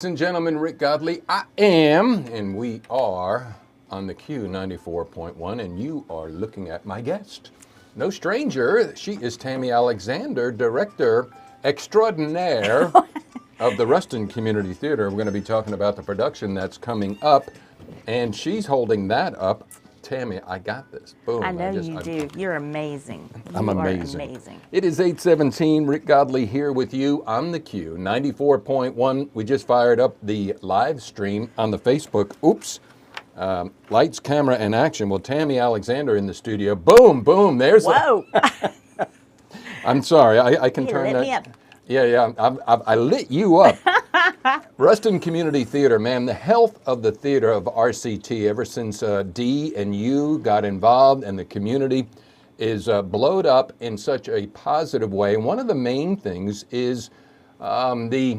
Ladies and gentlemen, Rick Godey, I am, and we are on the Q 94.1, and you are looking at my guest. No stranger, she is Tami Alexander, director extraordinaire of the Ruston Community Theater. We're going to be talking about the production that's coming up, and she's holding that up. Tami, I got this. Boom. I know you do. You're amazing. I'm amazing. You are amazing. It is 8:17. Rick Godey here with you on the Q 94.1. We just fired up the live stream on the Facebook. Oops. Lights, camera, and action. Well, Tami Alexander in the studio. Boom, boom. There's Whoa. I'm sorry. I can turn lit that. Me up. Yeah. I lit you up. Ruston Community Theater, man, the health of the theater of RCT ever since Dee and you got involved and the community is blowed up in such a positive way. And one of the main things is the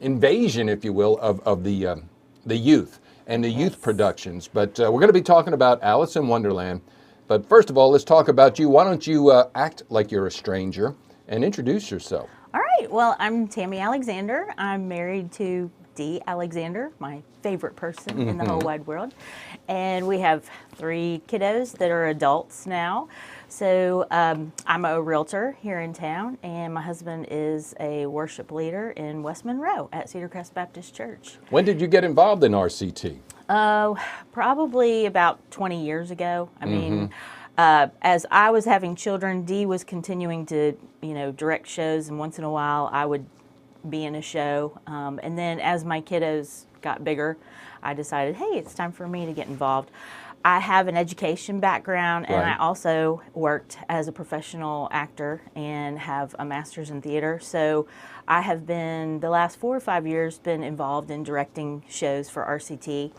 invasion, if you will, of the youth and the youth productions. But we're going to be talking about Alice in Wonderland. But first of all, let's talk about you. Why don't you act like you're a stranger and introduce yourself? All right. Well, I'm Tami Alexander. I'm married to Dee Alexander, my favorite person in the whole wide world. And we have 3 kiddos that are adults now. So I'm a realtor here in town, and my husband is a worship leader in West Monroe at Cedar Crest Baptist Church. When did you get involved in RCT? Probably about 20 years ago. I mean, as I was having children, Dee was continuing to, direct shows, and once in a while I would be in a show. And then as my kiddos got bigger, I decided, hey, it's time for me to get involved. I have an education background, and I also worked as a professional actor and have a master's in theater. So I have been, the last 4 or 5 years, been involved in directing shows for RCT.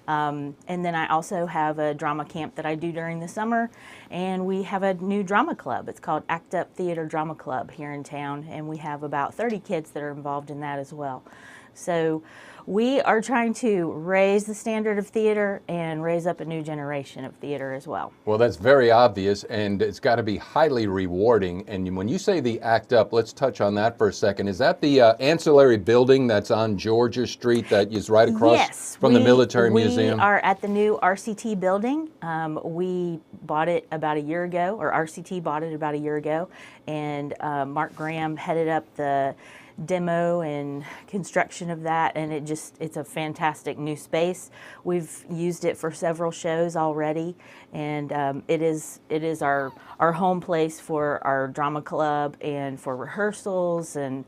And then I also have a drama camp that I do during the summer, and we have a new drama club. It's called Act Up Theater Drama Club here in town, and we have about 30 kids that are involved in that as well. So we are trying to raise the standard of theater and raise up a new generation of theater as well. Well, that's very obvious, and it's got to be highly rewarding. And when you say the Act Up, let's touch on that for a second. Is that the ancillary building that's on Georgia Street that is right across from the Military Museum? We are at the new RCT building. We bought it about a year ago, or RCT bought it about a year ago, and Mark Graham headed up the demo and construction of that, and it's a fantastic new space. We've used it for several shows already, and it is our home place for our drama club and for rehearsals, and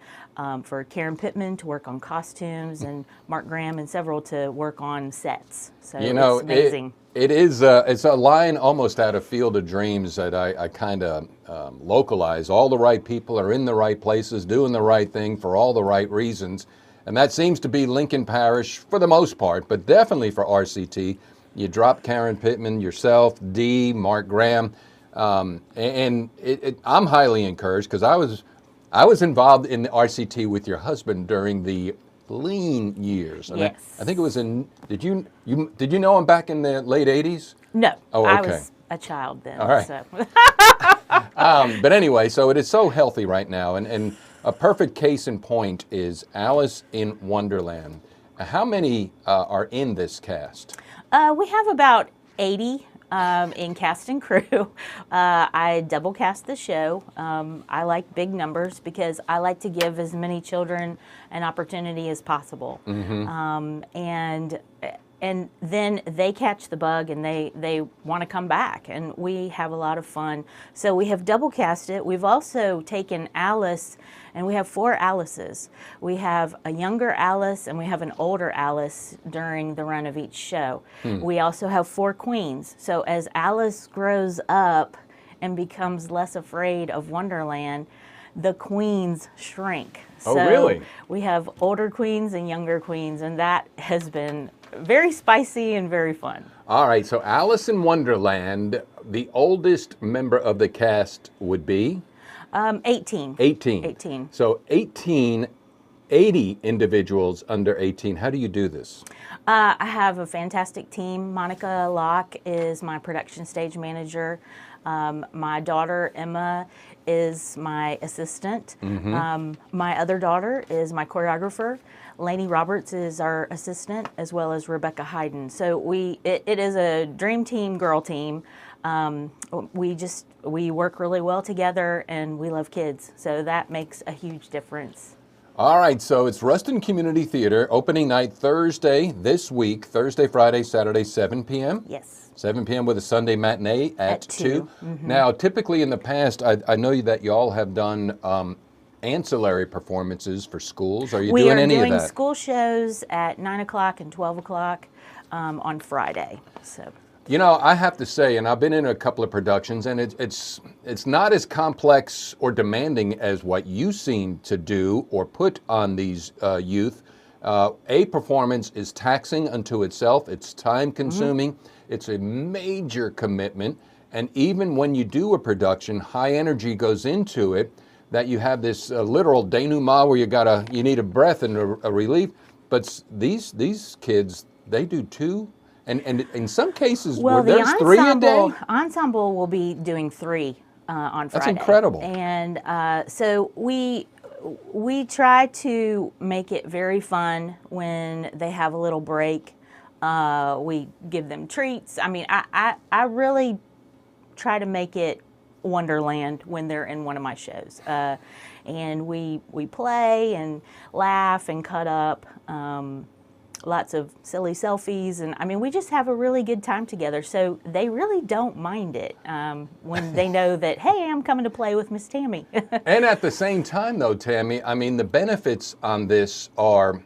for Karen Pittman to work on costumes, and Mark Graham and several to work on sets. So it's amazing. It's a line almost out of Field of Dreams that I kind of localize. All the right people are in the right places, doing the right thing for all the right reasons. And that seems to be Lincoln Parish for the most part, but definitely for RCT. You drop Karen Pittman, yourself, Dee, Mark Graham. I'm highly encouraged because I was involved in the RCT with your husband during the lean years. Yes. I think it was in, did you know him back in the late 80s? No. Oh, okay. I was a child then. All right. So. But anyway, so it is so healthy right now. And a perfect case in point is Alice in Wonderland. How many are in this cast? We have about 80 in cast and crew. I double cast the show. I like big numbers because I like to give as many children an opportunity as possible. And then they catch the bug and they want to come back, and we have a lot of fun. So we have double cast it. We've also taken Alice, and we have 4 Alices. We have a younger Alice and we have an older Alice during the run of each show. We also have 4 queens. So as Alice grows up and becomes less afraid of Wonderland, the queens shrink. Oh, really? We have older queens and younger queens, and that has been very spicy and very fun. All right, so Alice in Wonderland, the oldest member of the cast would be? 18. 18. 18. So 80 individuals under 18. How do you do this? I have a fantastic team. Monica Locke is my production stage manager. My daughter, Emma, is my assistant. My other daughter is my choreographer. Lainey Roberts is our assistant, as well as Rebecca Hayden. So it is a dream team, girl team. We work really well together, and we love kids. So that makes a huge difference. All right, so it's Ruston Community Theater, opening night Thursday this week, Thursday, Friday, Saturday, 7 p.m.? Yes. 7 p.m. with a Sunday matinee at 2. Mm-hmm. Now, typically in the past, I know that you all have done ancillary performances for schools. Are you doing any of that? We are doing school shows at 9 o'clock and 12 o'clock on Friday. So. You know, I have to say, and I've been in a couple of productions, and it's not as complex or demanding as what you seem to do or put on these youth. A performance is taxing unto itself. It's time-consuming. Mm-hmm. It's a major commitment. And even when you do a production, high energy goes into it, that you have this literal denouement where you need a breath and a relief. But these kids, they do 2. And in some cases, there's 3 a day? Ensemble will be doing 3 on Friday. That's incredible. And so we try to make it very fun when they have a little break. We give them treats. I mean, I really try to make it Wonderland when they're in one of my shows. And we play and laugh and cut up. Lots of silly selfies, and I mean, we just have a really good time together. So they really don't mind it when they know that, hey, I'm coming to play with Miss Tami. And at the same time, though, Tami, I mean, the benefits on this are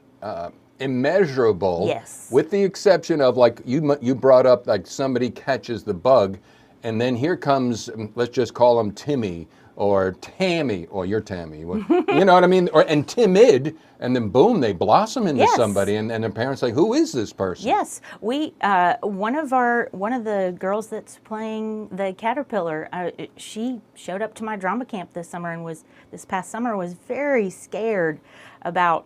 immeasurable. Yes. With the exception of, like you brought up, like somebody catches the bug, and then here comes, let's just call them Timmy or Tami, or you're Tami, you know what I mean? And timid, and then boom, they blossom into somebody, and their parents say, who is this person? Yes, we one of the girls that's playing the caterpillar, she showed up to my drama camp this past summer was very scared about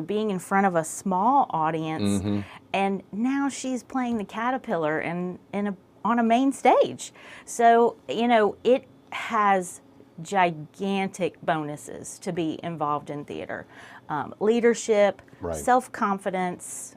being in front of a small audience, mm-hmm. and now she's playing the caterpillar on a main stage. So it has gigantic bonuses to be involved in theater. Leadership, right. Self-confidence,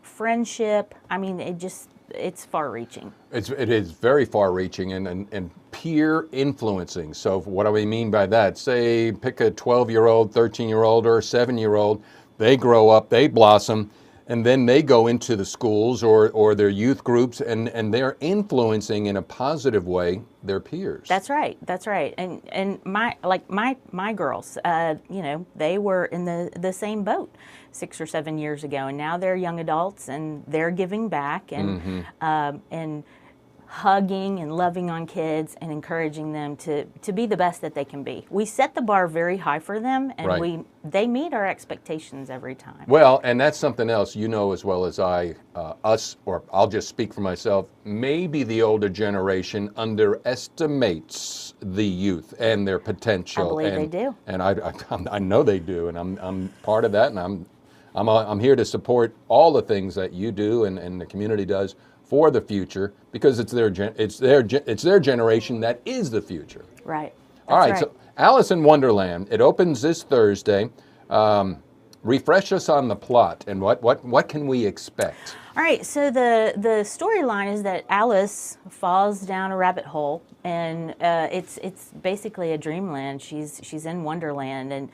friendship. I mean, it's far-reaching. It is very far-reaching and peer influencing. So what do we mean by that? Say, pick a 12-year-old, 13-year-old, or a 7-year-old. They grow up, they blossom, and then they go into the schools or their youth groups, and they're influencing in a positive way their peers. That's right. That's right. And my girls, they were in the same boat 6 or 7 years ago, and now they're young adults and they're giving back and mm-hmm. And hugging and loving on kids and encouraging them to be the best that they can be. We set the bar very high for them, and right. They meet our expectations every time. Well, and that's something else as well as or I'll just speak for myself, maybe the older generation underestimates the youth and their potential. I believe they do. And I know they do, and I'm part of that, and I'm here to support all the things that you do and the community does for the future, because it's their generation that is the future. Right. That's all right. Right. So Alice in Wonderland. It opens this Thursday. Refresh us on the plot and what can we expect? All right. So the storyline is that Alice falls down a rabbit hole, and it's basically a dreamland. She's in Wonderland, and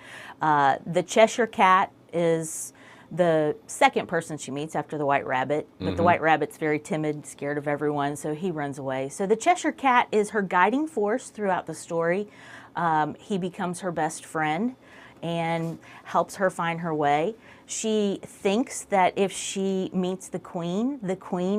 the Cheshire Cat is the second person she meets after the White Rabbit, but mm-hmm. the White Rabbit's very timid, scared of everyone, so he runs away. So the Cheshire Cat is her guiding force throughout the story. He becomes her best friend and helps her find her way. She thinks that if she meets the Queen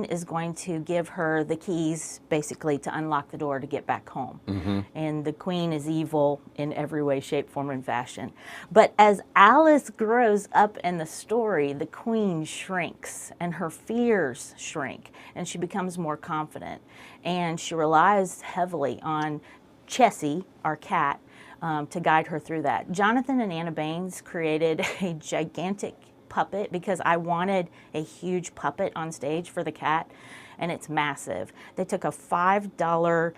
is going to give her the keys, basically, to unlock the door to get back home. Mm-hmm. And the Queen is evil in every way, shape, form, and fashion. But as Alice grows up in the story, the Queen shrinks, and her fears shrink, and she becomes more confident. And she relies heavily on Chessie, our cat, to guide her through that. Jonathan and Anna Baines created a gigantic puppet because I wanted a huge puppet on stage for the cat, and it's massive. They took a $5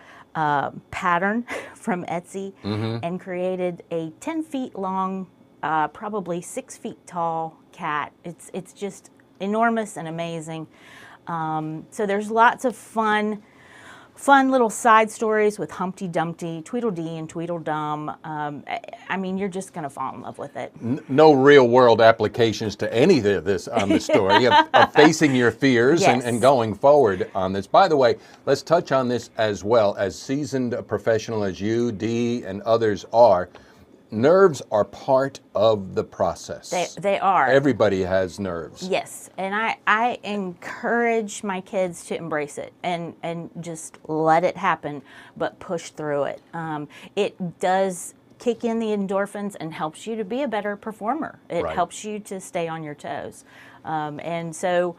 pattern from Etsy mm-hmm. and created a 10 feet long probably 6 feet tall cat. It's just enormous and amazing. So there's lots of fun little side stories with Humpty Dumpty, Tweedledee, and Tweedledum. I mean, you're just going to fall in love with it. No real world applications to any of this on the story of facing your fears Yes. and going forward on this. By the way, let's touch on this as well. As seasoned a professional as you, Dee, and others are, nerves are part of the process. They are. Everybody has nerves. Yes, and I encourage my kids to embrace it and just let it happen, but push through it. It does kick in the endorphins and helps you to be a better performer. It Right. helps you to stay on your toes. And so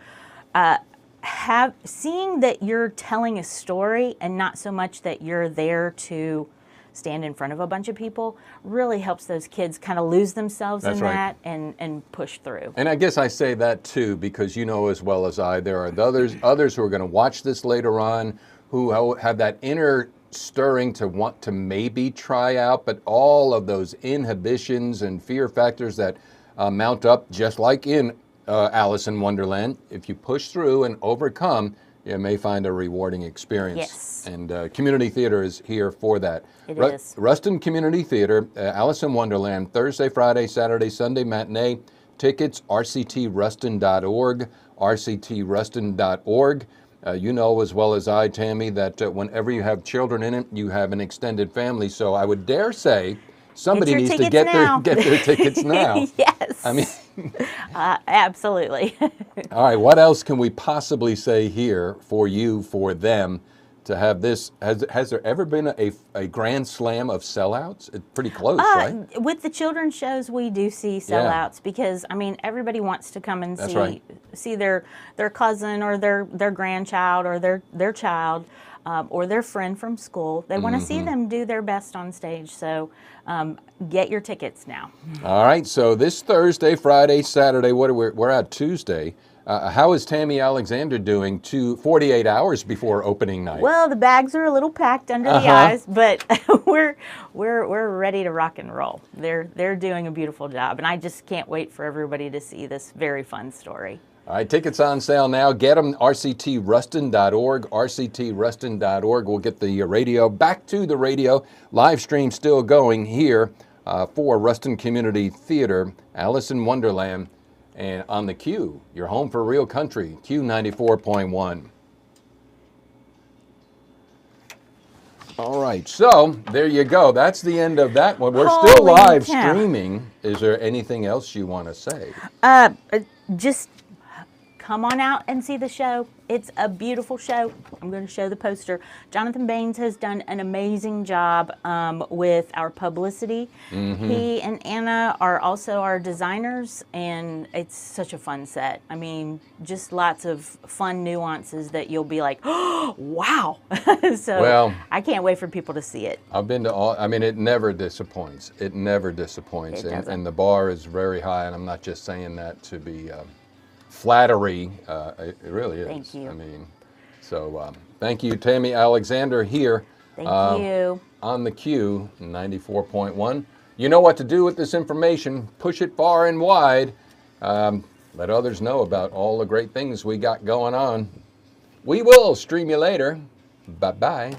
seeing that you're telling a story and not so much that you're there to stand in front of a bunch of people really helps those kids kind of lose themselves That's in right. that and push through. And I guess I say that too because you know as well as I, there are others who are going to watch this later on who have that inner stirring to want to maybe try out, but all of those inhibitions and fear factors that mount up, just like in Alice in Wonderland, if you push through and overcome, you may find a rewarding experience. Yes. And community theater is here for that. It is. Ruston Community Theater, Alice in Wonderland, Thursday, Friday, Saturday, Sunday matinee. Tickets, rctruston.org, rctruston.org. You know as well as I, Tami, that whenever you have children in it, you have an extended family. So I would dare say somebody your needs to tickets now. get their tickets now. Yes. I mean, absolutely. all right, what else can we possibly say here for you, for them, to have this? Has there ever been a grand slam of sellouts? It's pretty close, right? With the children's shows, we do see sellouts because I mean everybody wants to come and That's see right. see their cousin or their grandchild or their child or their friend from school. They want to see them do their best on stage. So get your tickets now. All right, so this Thursday, Friday, Saturday, we're at Tuesday. How is Tami Alexander doing 48 hours before opening night? Well, the bags are a little packed under the eyes, but we're ready to rock and roll. They're doing a beautiful job, and I just can't wait for everybody to see this very fun story. All right, tickets on sale now. Get them, rctruston.org, rctruston.org. We'll get the radio back to the radio. Live stream still going here for Ruston Community Theater, Alice in Wonderland, and on the Q, your home for real country, Q94.1. All right, so there you go. That's the end of that one. We're still Holy live cow. streaming. Is there anything else you want to say? Just come on out and see the show. It's a beautiful show. I'm going to show the poster. Jonathan Baines has done an amazing job with our publicity. He and Anna are also our designers, and it's such a fun set. I mean, just lots of fun nuances that you'll be like, oh, wow. So Well, I can't wait for people to see it. I've been to all, I mean, it never disappoints. It never disappoints. It doesn't. And the bar is very high, and I'm not just saying that to be flattery. It really is. Thank you. I mean, so thank you, Tami Alexander, here Thank you. on the Q 94.1. You know what to do with this information. Push it far and wide. Let others know about all the great things we got going on. We will stream you later. Bye-bye.